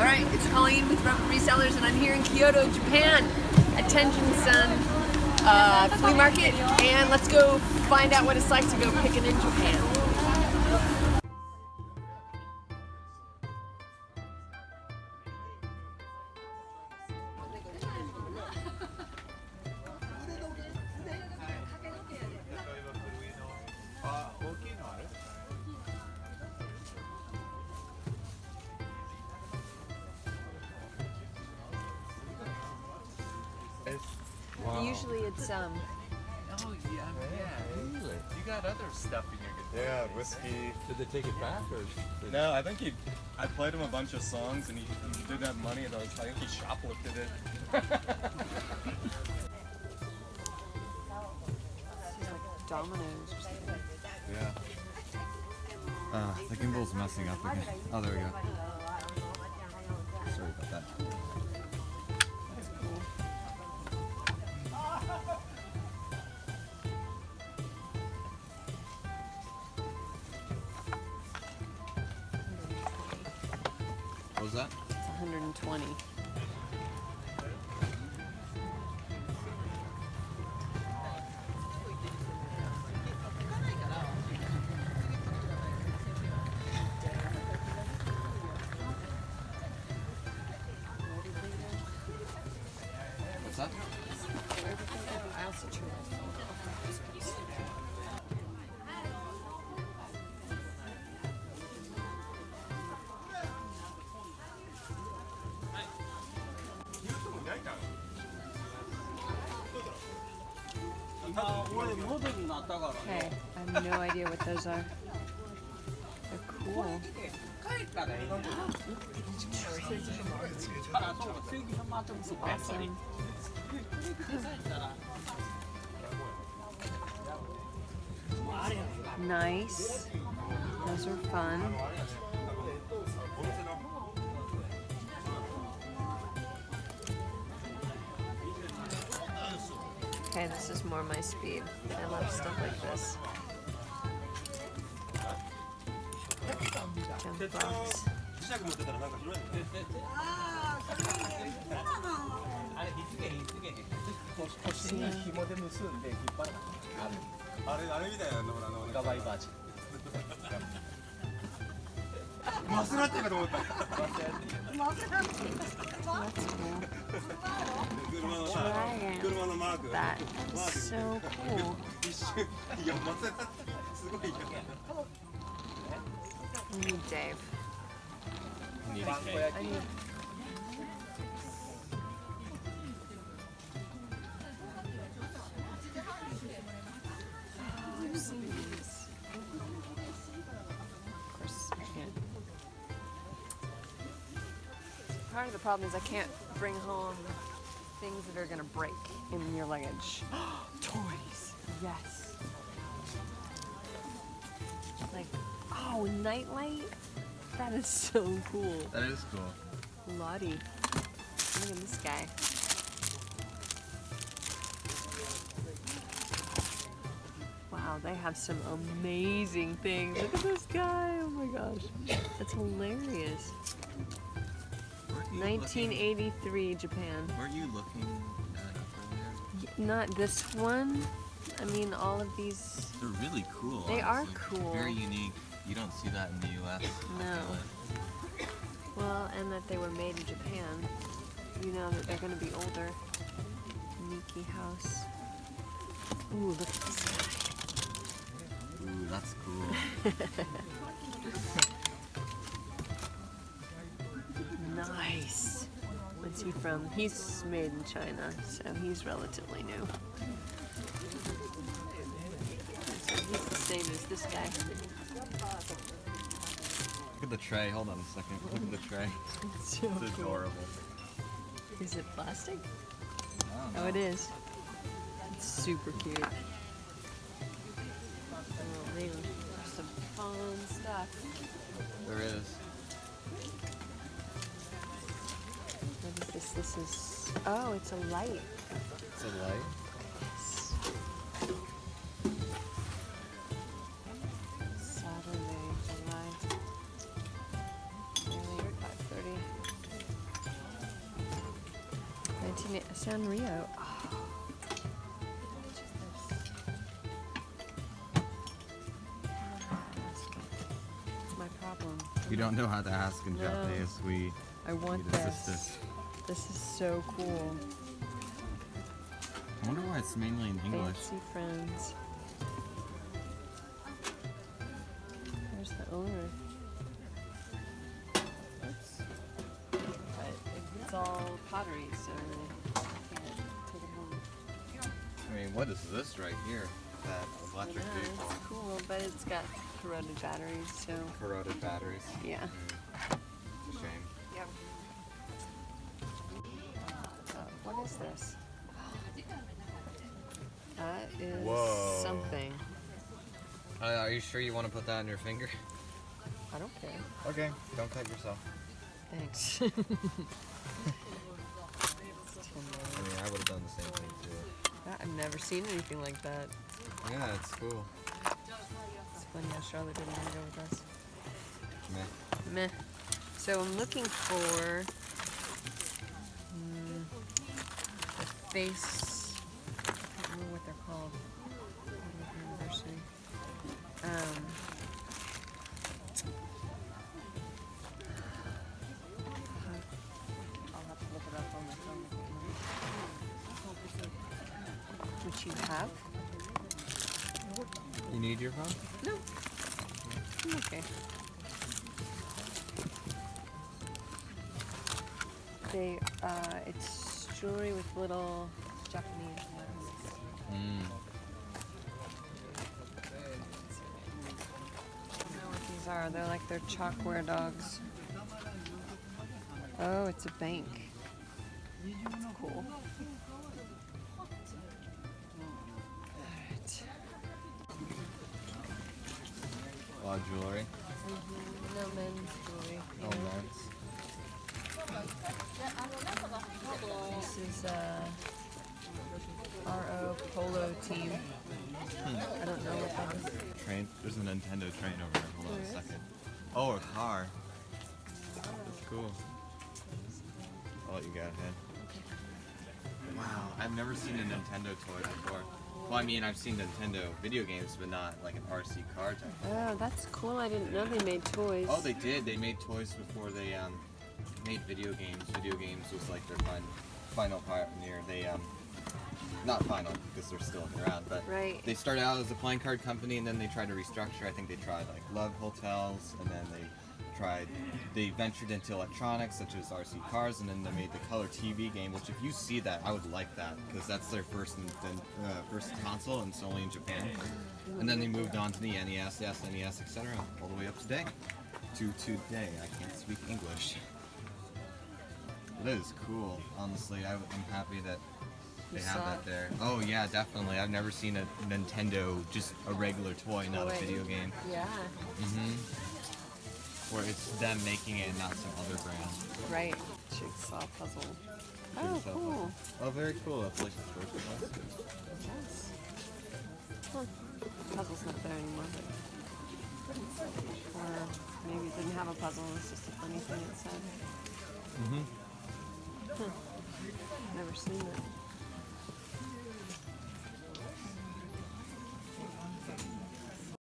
Alright, it's Colleen with Rubber Resellers, and I'm here in Kyoto, Japan at Tenjin-san Flea Market, and let's go find out what it's like to go picking in Japan. Wow. Usually it's Oh yeah. Really? You got other stuff in your guitar. Yeah, whiskey. Did they take it back or? No, I think I played him a bunch of songs and he didn't have money and I think he shoplifted it. dominoes or something. Yeah. The gimbal's messing up again. Oh, there we go. Sorry about that. That's cool. What was that? It's 120. What's that? I also tried. Okay, I have no idea what those are. They're cool. Awesome. Nice. Those are fun. Okay, this is more my speed. I love stuff like this. Jump box. That is so cool. I need Dave. I need I've seen these. Of course, I can't. Part of the problem is I can't bring home things that are gonna break in your luggage. Toys! Yes. Like, oh, nightlight? That is so cool. That is cool. Lottie. Look at this guy. Wow, they have some amazing things. Look at this guy. Oh my gosh. That's hilarious. 1983 Japan. Weren't you looking at it earlier? Not this one. I mean, all of these. They're really cool. They are honestly. cool. Very unique. You don't see that in the U.S. No. Well, and that they were made in Japan. You know that they're going to be older. Miki House. Ooh, look at this guy. Ooh, that's cool. Nice. What's he from? He's made in China, so he's relatively new. So he's the same as this guy. Look at the tray. Hold on a second. Look at the tray. It's so It's cool. adorable. Is it plastic? Oh, Oh, it is. It's super cute. Oh, there's some fun stuff. There is. What is this? This is... Oh, it's a light. It's a light. Yes. Saturday, July. Really, 5:30. Sanrio. Oh. That's my problem. We don't know how to ask in No. Japanese. I want need this. assistance. This is so cool. I wonder why it's mainly in English. Fancy friends. There's the owner. Oops. But it's all pottery, so I can't take it home. I mean, what is this right here? That electric Yeah, vehicle. it's cool, but it's got corroded batteries, so Corroded batteries. yeah. It's a shame. Yep. What is this? That is Whoa. something. Are you sure you want to put that on your finger? I don't care. Okay, don't cut yourself. Thanks. I mean, I would have done the same thing too. I've never seen anything like that. Yeah, it's cool. It's funny how Charlotte didn't want to go with us. Meh. Meh. So I'm looking for the face. I can't remember what they're called. University. I'll have to look it up on my phone. Which you have? You need your phone? No. I'm okay. They, it's jewelry with little Japanese ones. Mm. I don't know what these are. They're like their chalkware dogs. Oh, it's a bank. That's cool. Alright. A lot of jewelry. No men's jewelry. Oh, nice. This is RO Polo team. I don't know what that is. Train. There's a Nintendo train over there. Hold on There a is? second. Oh, a car. That's cool. I'll let you go ahead. Wow, I've never seen a Nintendo toy before. Well, I mean, I've seen Nintendo video games, but not like an RC car type. Oh, that's cool. I didn't know they made toys. Oh, they did. They made toys before they made video games. Video games was like their final pioneer. They not final because they're still around, but Right. they started out as a playing card company and then they tried to restructure. I think they tried like Love Hotels and then they ventured into electronics such as RC cars, and then they made the color TV game, which if you see that, I would like that because that's their first console and it's only in Japan. And then they moved on to the NES, the SNES, etc. all the way up today. To today. I can't speak English. That is cool. Honestly, I'm happy that they You have saw that it? there. Oh yeah, definitely. I've never seen a Nintendo, just a regular toy, not a Toy. video game. Yeah. Where it's them making it and not some other brand. Right. Jigsaw puzzle. Oh, Jigsaw cool. puzzle. Oh, very cool. That's like the first one. Yes. Huh. Puzzle's not there anymore. Or maybe it didn't have a puzzle. It's just a funny thing it said. Huh. Never seen it.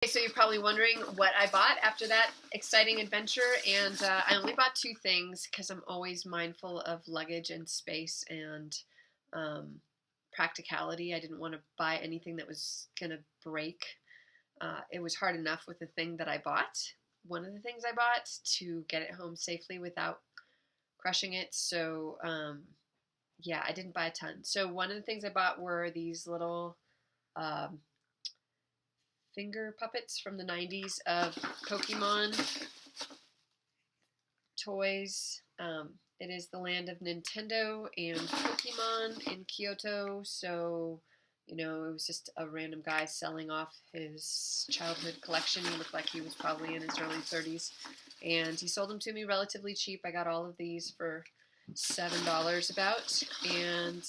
Okay, so you're probably wondering what I bought after that exciting adventure, and I only bought two things because I'm always mindful of luggage and space and practicality. I didn't want to buy anything that was going to break. It was hard enough with the thing that I bought, one of the things I bought, to get it home safely without crushing it. So yeah, I didn't buy a ton. So one of the things I bought were these little finger puppets from the 90s of Pokemon toys. It is the land of Nintendo and Pokemon in Kyoto, so, you know, it was just a random guy selling off his childhood collection. He looked like he was probably in his early 30s, and he sold them to me relatively cheap. I got all of these for $7 about, and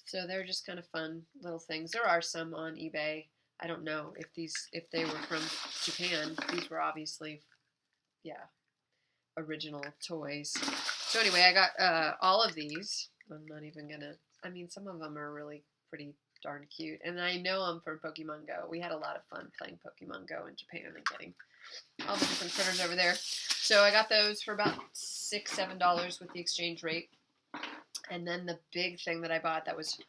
so they're just kind of fun little things. There are some on eBay. I don't know if they were from Japan. These were obviously, yeah, original toys. So anyway, I got all of these. I'm not even gonna. I mean, some of them are really pretty darn cute, and I know them from Pokemon Go. We had a lot of fun playing Pokemon Go in Japan and getting all the different critters over there. So I got those for about $6-7 with the exchange rate. And then the big thing that I bought that was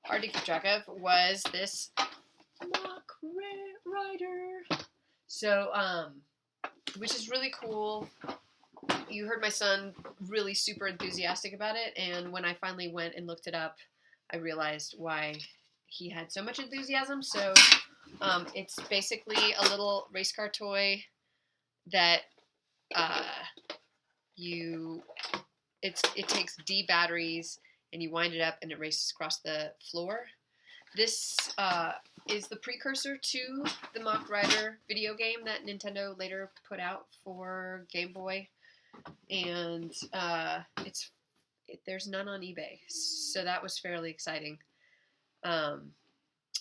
hard to keep track of was this mock rider. So, which is really cool. You heard my son really super enthusiastic about it, and when I finally went and looked it up, I realized why he had so much enthusiasm. So, it's basically a little race car toy that it takes D batteries and you wind it up and it races across the floor. This is the precursor to the Mock Rider video game that Nintendo later put out for Game Boy, and there's none on eBay, so that was fairly exciting.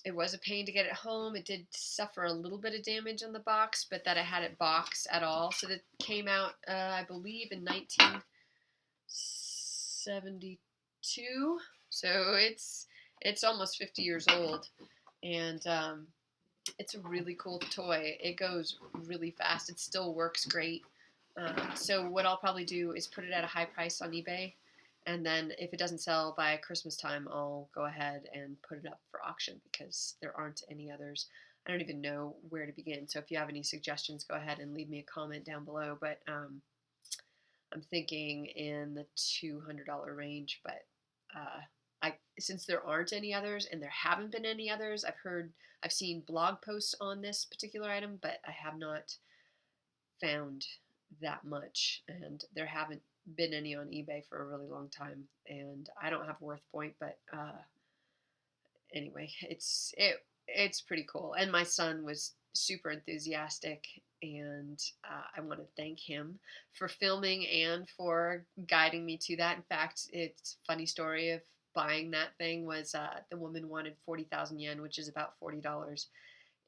It was a pain to get it home. It did suffer a little bit of damage on the box, but that I had it boxed at all. So that came out, I believe, in 1972. So it's almost 50 years old, and it's a really cool toy. It goes really fast. It still works great. So what I'll probably do is put it at a high price on eBay. And then if it doesn't sell by Christmas time, I'll go ahead and put it up for auction because there aren't any others. I don't even know where to begin. So if you have any suggestions, go ahead and leave me a comment down below. But I'm thinking in the $200 range. But since there aren't any others and there haven't been any others, I've seen blog posts on this particular item, but I have not found that much. And there haven't been any on eBay for a really long time, and I don't have a worth point, but anyway, it's pretty cool. And my son was super enthusiastic, and I want to thank him for filming and for guiding me to that. In fact, it's a funny story of buying that thing was the woman wanted 40,000 yen, which is about $40,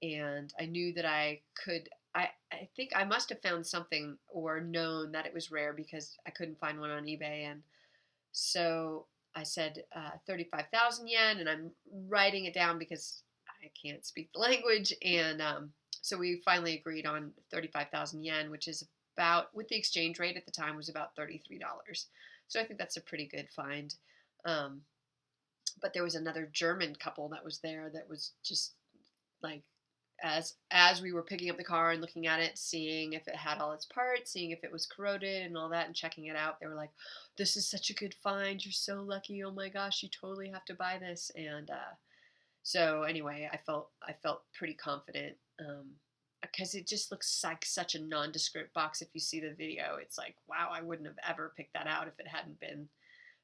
and I knew that I could. I think I must have found something or known that it was rare because I couldn't find one on eBay. And so I said 35,000 yen, and I'm writing it down because I can't speak the language. And so we finally agreed on 35,000 yen, which is about, with the exchange rate at the time, was about $33. So I think that's a pretty good find. But there was another German couple that was there that was just like, as we were picking up the car and looking at it, seeing if it had all its parts, seeing if it was corroded and all that, and checking it out, they were like, "This is such a good find. You're so lucky. Oh my gosh, you totally have to buy this." And so anyway, I felt pretty confident because it just looks like such a nondescript box. If you see the video, it's like, wow, I wouldn't have ever picked that out if it hadn't been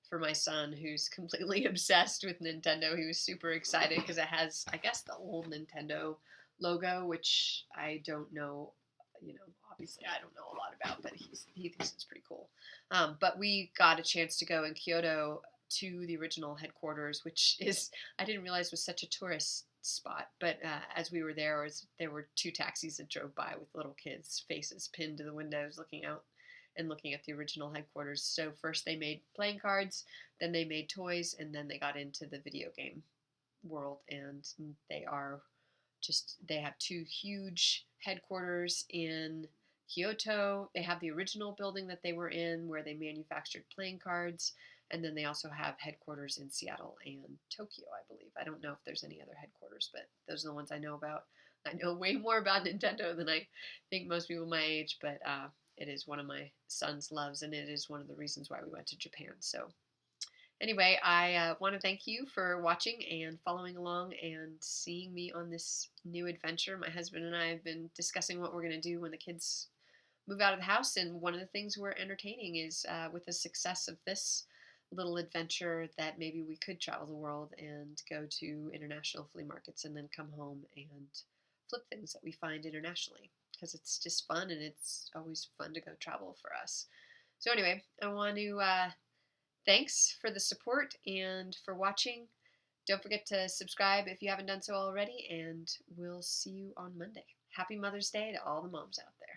for my son, who's completely obsessed with Nintendo. He was super excited because it has, I guess, the old Nintendo logo, which I don't know, obviously I don't know a lot about, but he thinks it's pretty cool. But we got a chance to go in Kyoto to the original headquarters, which I didn't realize was such a tourist spot. But as we were there were two taxis that drove by with little kids' faces pinned to the windows looking out and looking at the original headquarters. So first they made playing cards, then they made toys, and then they got into the video game world, and they have two huge headquarters in Kyoto. They have the original building that they were in where they manufactured playing cards, and then they also have headquarters in Seattle and Tokyo, I believe. I don't know if there's any other headquarters, but those are the ones I know about. I know way more about Nintendo than I think most people my age, but it is one of my son's loves, and it is one of the reasons why we went to Japan. So anyway, I want to thank you for watching and following along and seeing me on this new adventure. My husband and I have been discussing what we're going to do when the kids move out of the house, and one of the things we're entertaining is with the success of this little adventure that maybe we could travel the world and go to international flea markets and then come home and flip things that we find internationally, because it's just fun, and it's always fun to go travel for us. So anyway, I want to thanks for the support and for watching. Don't forget to subscribe if you haven't done so already, and we'll see you on Monday. Happy Mother's Day to all the moms out there.